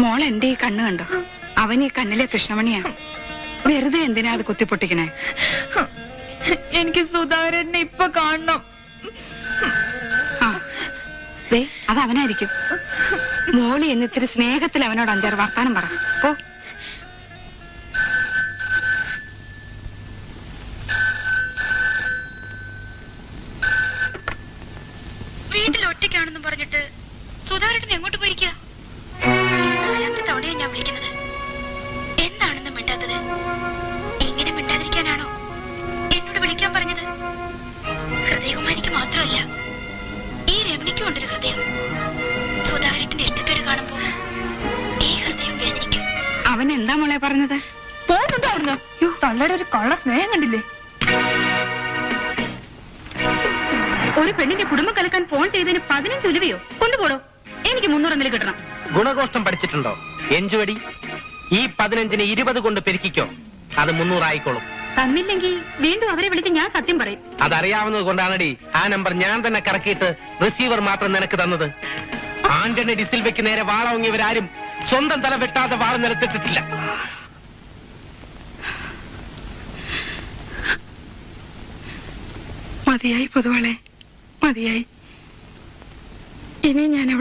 മോൾ എന്റെ ഈ കണ്ണ് കണ്ടോ? അവൻ ഈ കണ്ണിലെ കൃഷ്ണമണിയാ. വെറുതെ എന്തിനാ അത് കുത്തിപ്പൊട്ടിക്കണേ? എനിക്ക് സുധാകരനെ ഇപ്പൊ കാണണം. അത് അവനായിരിക്കും. മോളി എന്നിത്തിരി സ്നേഹത്തിൽ അവനോട് 5-6 വർത്താനം പറ. പോ. വീട്ടിൽ ഒറ്റയ്ക്കാണെന്നും പറഞ്ഞിട്ട് സുധാകരൻ എങ്ങോട്ട് പോയിരിക്കുക? 4ാമത്തെ തവണയാ ഞാൻ വിളിക്കുന്നത്. എന്താണെന്ന് മിണ്ടാത്തത്? ഇങ്ങനെ മിണ്ടാതിരിക്കാനാണോ എന്നോട് വിളിക്കാൻ പറഞ്ഞത്? ഹൃദയകുമാരിക്ക് മാത്രമല്ല, ഈ രമണിക്കും ഉണ്ടൊരു ഹൃദയം. സുധാകരന്റെ ഇഷ്ടക്കേട് കാണുമ്പോ ഈ ഹൃദയം വേദനിക്കും. അവൻ എന്താ മോളെ പറഞ്ഞത്? പോകുന്നുണ്ടായിരുന്നു. തള്ളയുടെ ഒരു കള്ള സ്നേഹം കണ്ടില്ലേ? ഒരു പെണ്ണിന്റെ കുടുംബം കലക്കാൻ ഫോൺ ചെയ്തതിന് 15 ഉലുവയോ? കൊണ്ടുപോടോ. എനിക്ക് 300 കിട്ടണം. ഗുണഘോഷം പഠിച്ചിട്ടുണ്ടോ? എഞ്ചുവടി. ഈ 15ന് 20 കൊണ്ട് പെരുക്കിക്കോ. അത് 300 ആയിക്കോളും. തന്നില്ലെങ്കിൽ വീണ്ടും അവരെ വിളിച്ച് ഞാൻ സത്യം പറയും. അതറിയാവുന്നത് കൊണ്ടാണടി ആ നമ്പർ ഞാൻ തന്നെ കറക്കിയിട്ട് റിസീവർ മാത്രം നിനക്ക് തന്നത്. ആന്റണി ഡിസിൽവയ്ക്ക് നേരെ വാളോങ്ങിയവരാരും സ്വന്തം തല വെട്ടാതെ വാള നിലത്തിട്ടിട്ടില്ല. മതിയായി പൊതുവാളെ, മതിയായി. ഇനി ഞാൻ